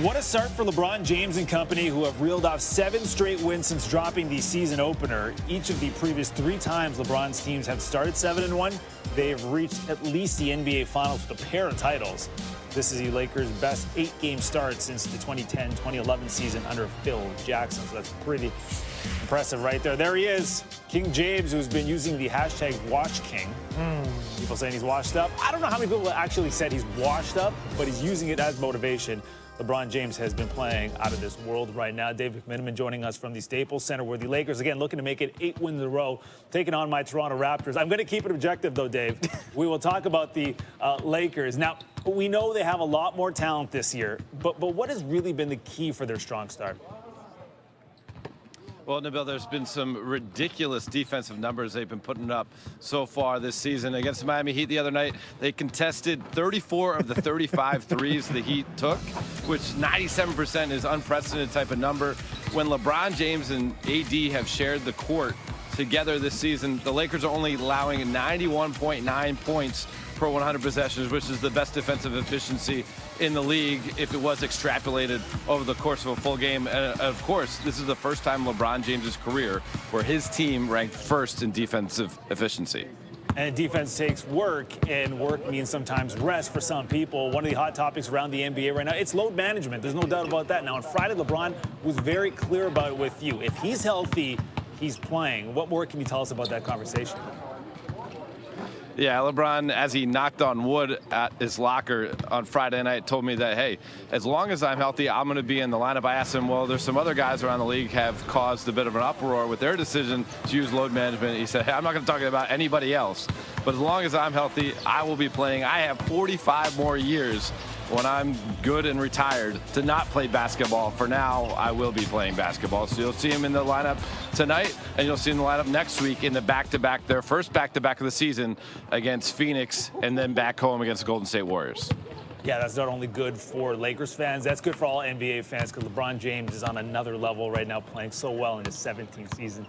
What a start for LeBron James and company, who have reeled off 7 straight wins since dropping the season opener. Each of the previous 3 times LeBron's teams have started 7-1, they have reached at least the NBA Finals with a pair of titles. This is the Lakers' best 8-game start since the 2010-2011 season under Phil Jackson, so that's pretty impressive right there. There he is, King James, who's been using the hashtag #WatchKing. People saying he's washed up. I don't know how many people actually said he's washed up, but he's using it as motivation. LeBron James has been playing out of this world right now. Dave McMenamin joining us from the Staples Center, where the Lakers, again, looking to make it 8 wins in a row, taking on my Toronto Raptors. I'm going to keep it objective, though, Dave. We will talk about the Lakers. Now, we know they have a lot more talent this year, but what has really been the key for their strong start? Well, Nabil, there's been some ridiculous defensive numbers they've been putting up so far this season. Against the Miami Heat the other night, they contested 34 of the 35 threes the Heat took, which 97% is unprecedented type of number. When LeBron James and AD have shared the court together this season, the Lakers are only allowing 91.9 points per 100 possessions, which is the best defensive efficiency in the league if it was extrapolated over the course of a full game. And of course, this is the first time in LeBron James's career where his team ranked first in defensive efficiency. And defense takes work, and work means sometimes rest for some people. One of the hot topics around the NBA right now, it's load management. There's no doubt about that. Now, on Friday, LeBron was very clear about it with you. If he's healthy, he's playing. What more can you tell us about that conversation? Yeah, LeBron, as he knocked on wood at his locker on Friday night, told me that, hey, as long as I'm healthy, I'm going to be in the lineup. I asked him, well, there's some other guys around the league have caused a bit of an uproar with their decision to use load management. He said, hey, I'm not going to talk about anybody else, but as long as I'm healthy, I will be playing. I have 45 more years when I'm good and retired to not play basketball. For now, I will be playing basketball. So you'll see him in the lineup tonight, and you'll see him in the lineup next week in the back-to-back, their first back-to-back of the season against Phoenix, and then back home against the Golden State Warriors. Yeah, that's not only good for Lakers fans, that's good for all NBA fans, because LeBron James is on another level right now, playing so well in his 17th season.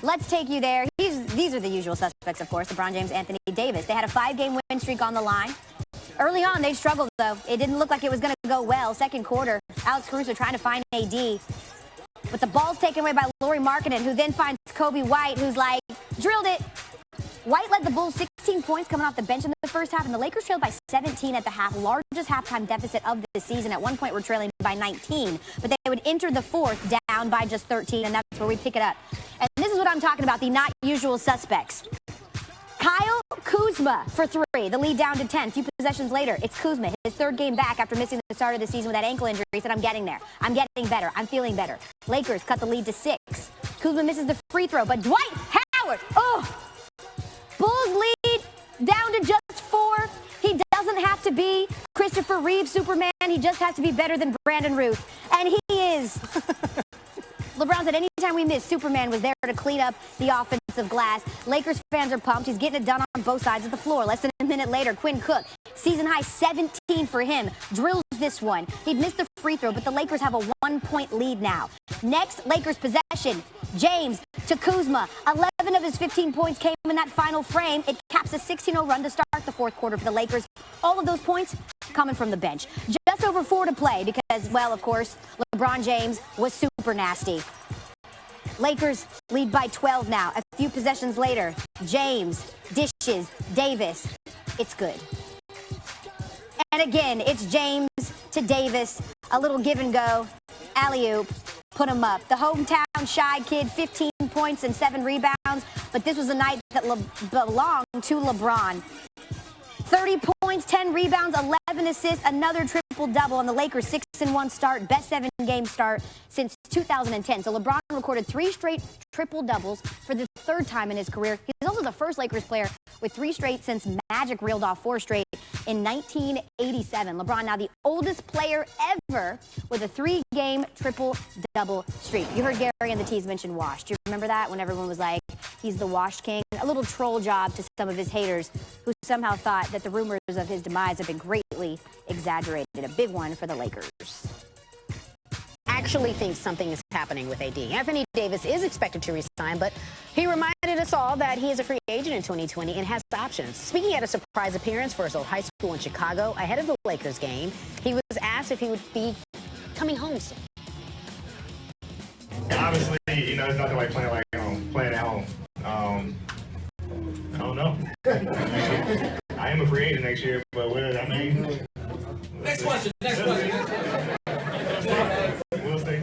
Let's take you there. These are the usual suspects, of course, LeBron James, Anthony Davis. They had a 5-game win streak on the line. Early on, they struggled, though. It didn't look like it was going to go well. Second quarter, Alex Caruso trying to find AD. But the ball's taken away by Lauri Markkanen, who then finds Kobe White, who's like, drilled it. White led the Bulls 16 points coming off the bench in the first half, and the Lakers trailed by 17 at the half, largest halftime deficit of the season. At one point, we're trailing by 19, but they would enter the fourth down by just 13, and that's where we pick it up. And this is what I'm talking about, the not usual suspects. Kyle Kuzma for 3, the lead down to 10. A few possessions later, it's Kuzma, his 3rd game back after missing the start of the season with that ankle injury. He said, I'm getting there. I'm getting better. I'm feeling better. Lakers cut the lead to 6. Kuzma misses the free throw, but Dwight Howard, Bulls lead down to just 4. He doesn't have to be Christopher Reeve Superman. He just has to be better than Brandon Ruth. And he is. LeBron said anytime we miss, Superman was there to clean up the offensive glass. Lakers fans are pumped. He's getting it done on both sides of the floor. Less than a minute later, Quinn Cook, season high 17 for him, drills this one. He'd missed the free throw, but the Lakers have a 1-point lead now. Next, Lakers possession. James to Kuzma. 11 of his 15 points came in that final frame. It caps a 16-0 run to start the fourth quarter for the Lakers. All of those points coming from the bench. Just over 4 to play because, well, of course, LeBron James was super nasty. Lakers lead by 12 now. A few possessions later, James dishes Davis. It's good. And again, it's James to Davis. A little give and go. Alley-oop. Put him up. The hometown shy kid, 15 points and 7 rebounds. But this was a night that belonged to LeBron. 30 points, 10 rebounds, 11 assists, another triple-double on the Lakers' 6-1 start, best 7-game start since 2010. So LeBron recorded 3 straight triple-doubles for the 3rd time in his career. He's also the first Lakers player with 3 straight since Magic reeled off 4 straight in 1987. LeBron now the oldest player ever with a 3-game triple-double streak. You heard Gary and the T's mention Wash. Do you remember that when everyone was like, he's the Wash King? A little troll job to some of his haters who somehow thought that the rumors of his demise have been greatly exaggerated. A big one for the Lakers. Actually thinks something is happening with AD. Anthony Davis is expected to resign, but he reminded us all that he is a free agent in 2020 and has options. Speaking at a surprise appearance for his old high school in Chicago ahead of the Lakers game, he was asked if he would be coming home soon? Obviously, it's nothing like playing at home. I don't know. I am a free agent next year, but what does that mean? Next question. We'll see.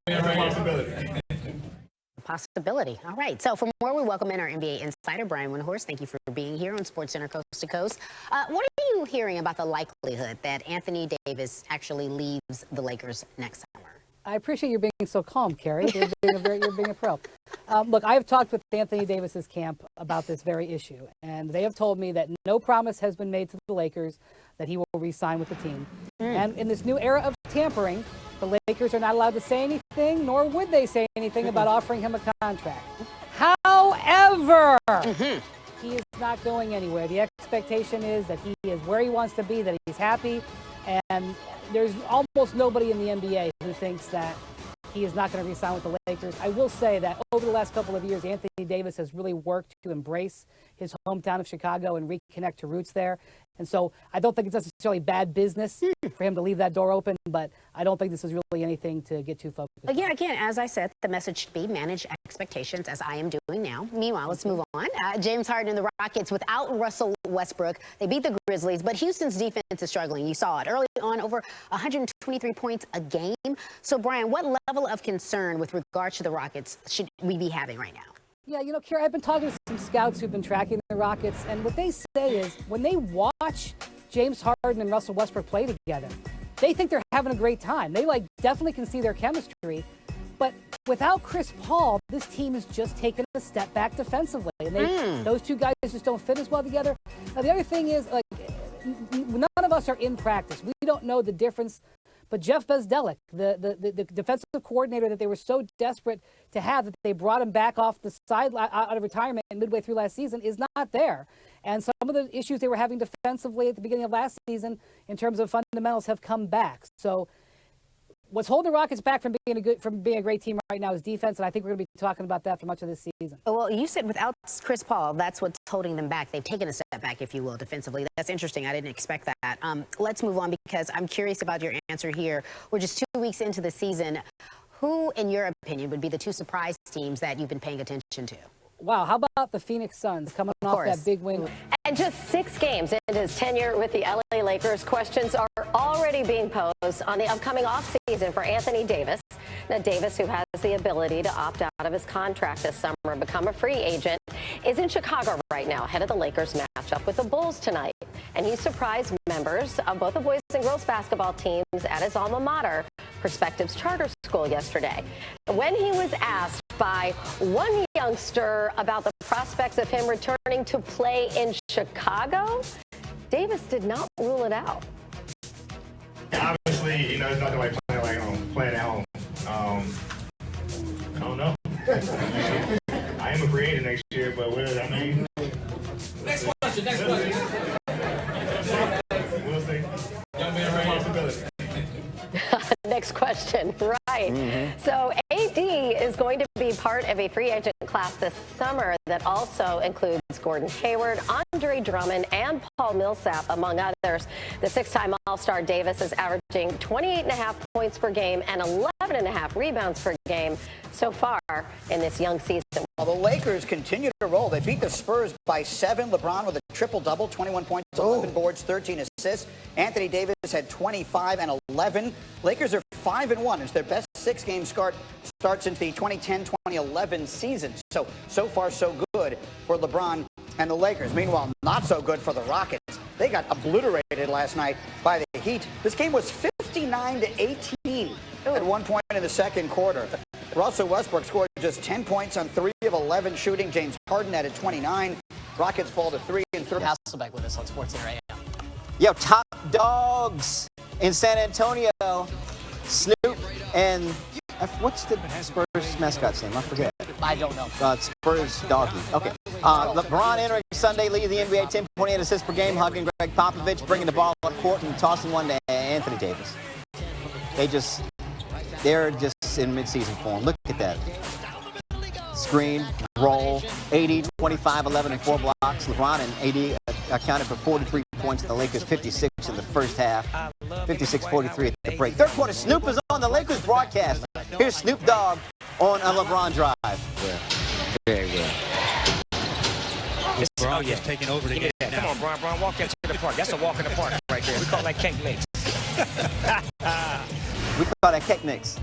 Possibility. Possibility. All right. So for more, we welcome in our NBA insider, Brian Windhorst. Thank you for being here on SportsCenter Coast to Coast. What are you hearing about the likelihood that Anthony Davis actually leaves the Lakers next summer? I appreciate you being so calm, Carrie. You're being a pro. Look, I have talked with Anthony Davis's camp about this very issue, and they have told me that no promise has been made to the Lakers that he will re-sign with the team. And in this new era of tampering, the Lakers are not allowed to say anything, nor would they say anything about offering him a contract. However, he is not going anywhere. The expectation is that he is where he wants to be, that he's happy, and there's almost nobody in the NBA who thinks that he is not going to re-sign with the Lakers. I will say that over the last couple of years, Anthony Davis has really worked to embrace his hometown of Chicago and reconnect to roots there. And so I don't think it's necessarily bad business for him to leave that door open, but I don't think this is really anything to get too focused on. Again, as I said, the message should be manage expectations, as I am doing now. Meanwhile, let's move on. James Harden and the Rockets without Russell Westbrook. They beat the Grizzlies, but Houston's defense is struggling. You saw it early on, over 123 points a game. So, Brian, what level of concern with regards to the Rockets should we be having right now? Yeah, Kara, I've been talking to some scouts who've been tracking the Rockets, and what they say is when they watch James Harden and Russell Westbrook play together, they think they're having a great time. They definitely can see their chemistry, but without Chris Paul, this team is just taking a step back defensively, and those two guys just don't fit as well together. Now, the other thing is, none of us are in practice. We don't know the difference. But Jeff Bezdelik, the defensive coordinator that they were so desperate to have that they brought him back off the side out of retirement midway through last season, is not there. And some of the issues they were having defensively at the beginning of last season in terms of fundamentals have come back. So what's holding the Rockets back from being a great team right now is defense, and I think we're going to be talking about that for much of this season. Well, you said without Chris Paul, that's what's holding them back. They've taken a step back, if you will, defensively. That's interesting. I didn't expect that. Let's move on because I'm curious about your answer here. We're just 2 weeks into the season. Who, in your opinion, would be the two surprise teams that you've been paying attention to? Wow, how about the Phoenix Suns coming off that big win? And just 6 games into his tenure with the LA Lakers, questions are already being posed on the upcoming offseason for Anthony Davis. Now, Davis, who has the ability to opt out of his contract this summer and become a free agent, is in Chicago right now, ahead of the Lakers matchup with the Bulls tonight. And he surprised members of both the boys and girls basketball teams at his alma mater, Perspectives Charter School, yesterday. When he was asked by one youngster about the prospects of him returning to play in Chicago, Davis did not rule it out. Obviously, it's nothing like playing at home. I don't know. I am a free agent next year, but what does that mean? Next question. We'll see. Possibility. Next question, right. So AD is going to be part of a free agent class this summer that also includes Gordon Hayward, Andre Drummond, and Paul Millsap, among others. The 6-time All-Star Davis is averaging 28.5 points per game and 11.5 rebounds per game so far in this young season. Well, the Lakers continue to roll. They beat the Spurs by 7. LeBron with a triple-double, 21 points, 11 boards, 13 assists. Anthony Davis had 25 and 11. Lakers are 5-1. It's their best 6-game start since the 2010-2011 season. So far, so good for LeBron and the Lakers. Meanwhile, not so good for the Rockets. They got obliterated last night by the Heat. This game was 59-18 at one point in the second quarter. Russell Westbrook scored just 10 points on 3 of 11 shooting. James Harden added 29. Rockets fall to 3-3. Hasselbeck with us on SportsCenter AM. Yo, top dogs in San Antonio. Snoop and what's the Spurs mascot's name? I forget. I don't know. Spurs doggy. Okay. LeBron entering Sunday, leading the NBA, 10.8 assists per game, hugging Greg Popovich, bringing the ball up court and tossing one to Anthony Davis. They're just in midseason form. Look at that. Screen, roll, 80, 25, 11, and 4 blocks. LeBron and AD accounted for 43 points. The Lakers 56 in the first half, 56-43 at the break. Third quarter, Snoop is on. on the Lakers broadcast. Here's Snoop Dogg on a LeBron drive. Very well. LeBron just taking over the game now. Come on, Bron, walk into the park. That's a walk in the park right there. We call that cake mix. We call that cake mix.